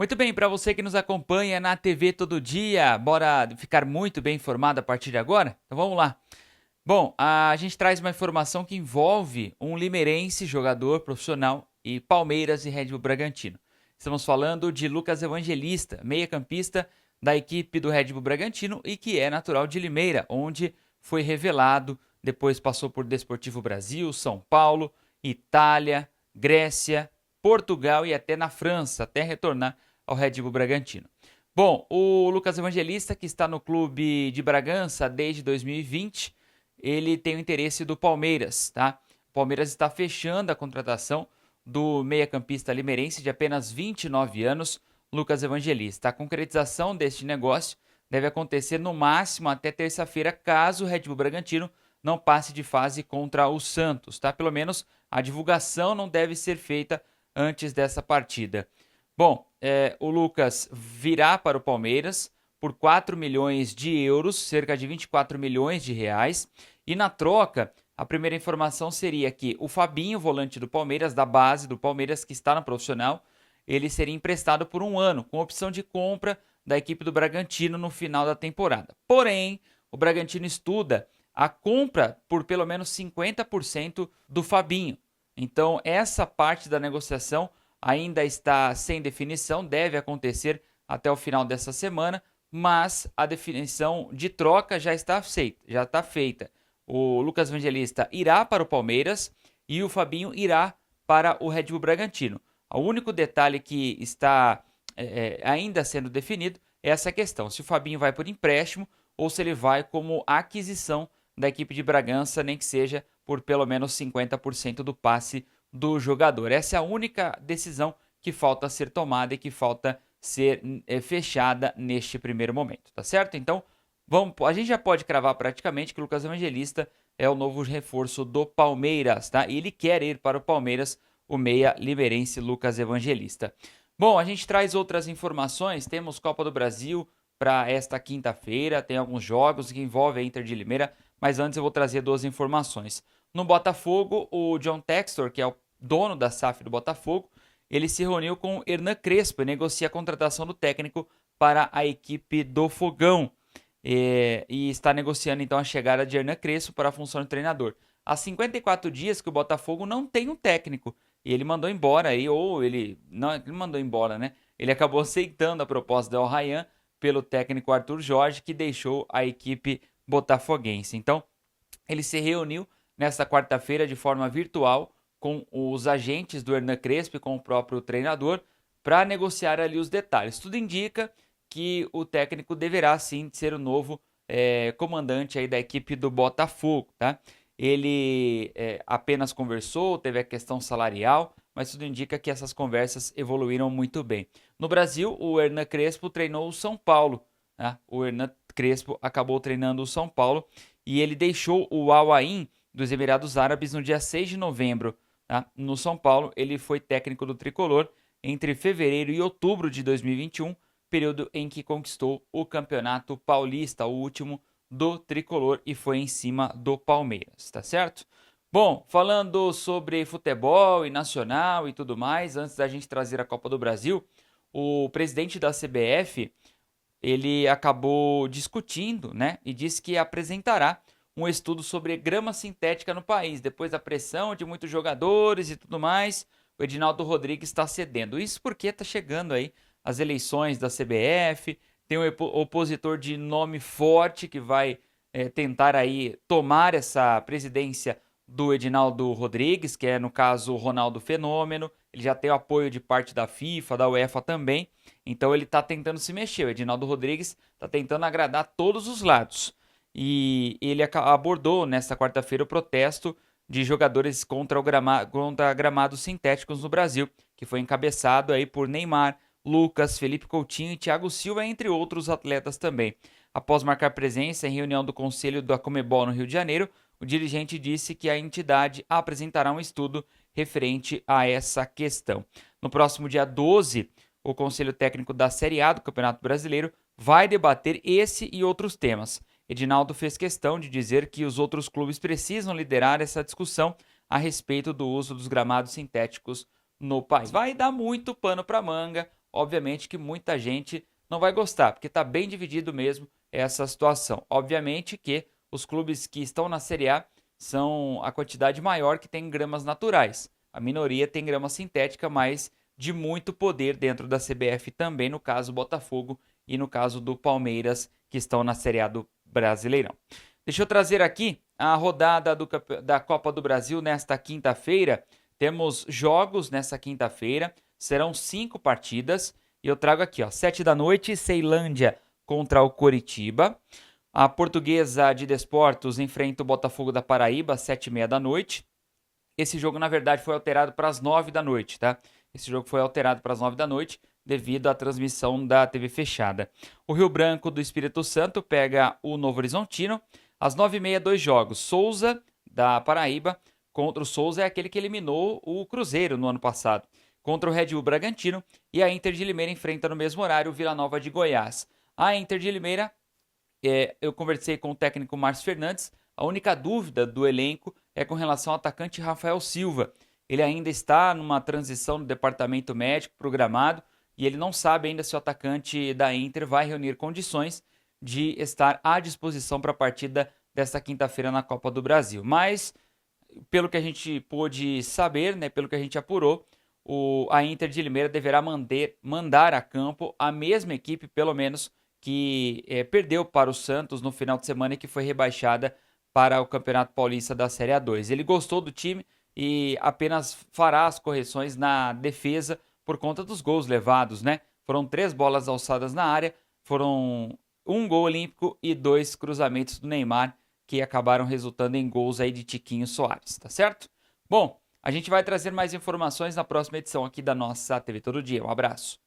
Muito bem, para você que nos acompanha na TV todo dia, bora ficar muito bem informado a partir de agora? Então vamos lá. Bom, a gente traz uma informação que envolve um limeirense jogador profissional e Palmeiras e Red Bull Bragantino. Estamos falando de Lucas Evangelista, meia-campista da equipe do Red Bull Bragantino e que é natural de Limeira, onde foi revelado, depois passou por Desportivo Brasil, São Paulo, Itália, Grécia, Portugal e até na França, até retornar ao Red Bull Bragantino. Bom, o Lucas Evangelista, que está no clube de Bragança desde 2020, ele tem o interesse do Palmeiras, tá? O Palmeiras está fechando a contratação do meia-campista limeirense de apenas 29 anos, Lucas Evangelista. A concretização deste negócio deve acontecer no máximo até terça-feira, caso o Red Bull Bragantino não passe de fase contra o Santos, tá? Pelo menos a divulgação não deve ser feita antes dessa partida. Bom, o Lucas virá para o Palmeiras por 4 milhões de euros, cerca de 24 milhões de reais. E na troca, a primeira informação seria que o Fabinho, volante do Palmeiras, da base do Palmeiras, que está no profissional, ele seria emprestado por um ano, com opção de compra da equipe do Bragantino no final da temporada. Porém, o Bragantino estuda a compra por pelo menos 50% do Fabinho. Então, essa parte da negociação ainda está sem definição, deve acontecer até o final dessa semana, mas a definição de troca já está feita. O Lucas Evangelista irá para o Palmeiras e o Fabinho irá para o Red Bull Bragantino. O único detalhe que está ainda sendo definido é essa questão, se o Fabinho vai por empréstimo ou se ele vai como aquisição da equipe de Bragança, nem que seja por pelo menos 50% do passe do jogador. Essa é a única decisão que falta ser tomada e que falta ser fechada neste primeiro momento, tá certo? Então, a gente já pode cravar praticamente que o Lucas Evangelista é o novo reforço do Palmeiras, tá? E ele quer ir para o Palmeiras, o meia limeirense Lucas Evangelista. Bom, a gente traz outras informações, temos Copa do Brasil para esta quinta-feira, tem alguns jogos que envolvem a Inter de Limeira, mas antes eu vou trazer duas informações. No Botafogo, o John Textor, que é o dono da SAF do Botafogo, ele se reuniu com o Hernan Crespo e negocia a contratação do técnico para a equipe do Fogão. E está negociando então a chegada de Hernan Crespo para a função de treinador. Há 54 dias que o Botafogo não tem um técnico. E ele mandou embora aí, ou ele. Não, ele mandou embora, né? Ele acabou aceitando a proposta do El Rayán pelo técnico Arthur Jorge, que deixou a equipe botafoguense. Então, ele se reuniu nesta quarta-feira de forma virtual com os agentes do Hernan Crespo e com o próprio treinador para negociar ali os detalhes. Tudo indica que o técnico deverá sim ser o novo comandante aí da equipe do Botafogo, tá? Ele apenas conversou, teve a questão salarial, mas tudo indica que essas conversas evoluíram muito bem. No Brasil, o Hernan Crespo treinou o São Paulo, né? O Hernan Crespo acabou treinando o São Paulo e ele deixou o Al Ain dos Emirados Árabes no dia 6 de novembro. Tá? No São Paulo, ele foi técnico do Tricolor entre fevereiro e outubro de 2021, período em que conquistou o Campeonato Paulista, o último do Tricolor, e foi em cima do Palmeiras, tá certo? Bom, falando sobre futebol e nacional e tudo mais, antes da gente trazer a Copa do Brasil, o presidente da CBF, ele acabou discutindo, né, e disse que apresentará um estudo sobre grama sintética no país. Depois da pressão de muitos jogadores e tudo mais, o Edinaldo Rodrigues está cedendo. Isso porque está chegando aí as eleições da CBF, tem um opositor de nome forte que vai tentar aí tomar essa presidência do Edinaldo Rodrigues, que é no caso o Ronaldo Fenômeno. Ele já tem o apoio de parte da FIFA, da UEFA também. Então ele está tentando se mexer. O Edinaldo Rodrigues está tentando agradar todos os lados. E ele abordou nesta quarta-feira o protesto de jogadores contra gramados sintéticos no Brasil, que foi encabeçado aí por Neymar, Lucas, Felipe Coutinho e Thiago Silva, entre outros atletas também. Após marcar presença em reunião do Conselho da Conmebol no Rio de Janeiro, o dirigente disse que a entidade apresentará um estudo referente a essa questão. No próximo dia 12, o Conselho Técnico da Série A do Campeonato Brasileiro vai debater esse e outros temas. Edinaldo fez questão de dizer que os outros clubes precisam liderar essa discussão a respeito do uso dos gramados sintéticos no país. Vai dar muito pano para manga. obviamente que muita gente não vai gostar, porque está bem dividido mesmo essa situação. Obviamente que os clubes que estão na Série A são a quantidade maior que tem gramas naturais. A minoria tem grama sintética, mas de muito poder dentro da CBF também, no caso Botafogo e no caso do Palmeiras, que estão na Série A do Brasileirão. Deixa eu trazer aqui a rodada da Copa do Brasil nesta quinta-feira. Temos jogos nessa quinta-feira, serão 5 partidas. E eu trago aqui, ó, 7 da noite, Ceilândia contra o Coritiba. A Portuguesa de Desportos enfrenta o Botafogo da Paraíba, às 7h30 da noite. Esse jogo, na verdade, foi alterado para as 9 da noite, tá? Esse jogo foi alterado para as 9 da noite devido à transmissão da TV fechada. O Rio Branco do Espírito Santo pega o Novo Horizontino. Às 9h30, 2 jogos. Souza, da Paraíba, contra o Souza, é aquele que eliminou o Cruzeiro no ano passado. Contra o Red Bull Bragantino. E a Inter de Limeira enfrenta no mesmo horário o Vila Nova de Goiás. A Inter de Limeira, eu conversei com o técnico Márcio Fernandes. A única dúvida do elenco é com relação ao atacante Rafael Silva. Ele ainda está numa transição no departamento médico programado e ele não sabe ainda se o atacante da Inter vai reunir condições de estar à disposição para a partida desta quinta-feira na Copa do Brasil. Mas, pelo que a gente pôde saber, né, pelo que a gente apurou, a Inter de Limeira deverá mandar a campo a mesma equipe, pelo menos, que perdeu para o Santos no final de semana e que foi rebaixada para o Campeonato Paulista da Série A2. Ele gostou do time e apenas fará as correções na defesa por conta dos gols levados, né? Foram 3 bolas alçadas na área, foram 1 gol olímpico e 2 cruzamentos do Neymar, que acabaram resultando em gols aí de Tiquinho Soares, tá certo? Bom, a gente vai trazer mais informações na próxima edição aqui da nossa TV Todo Dia. Um abraço.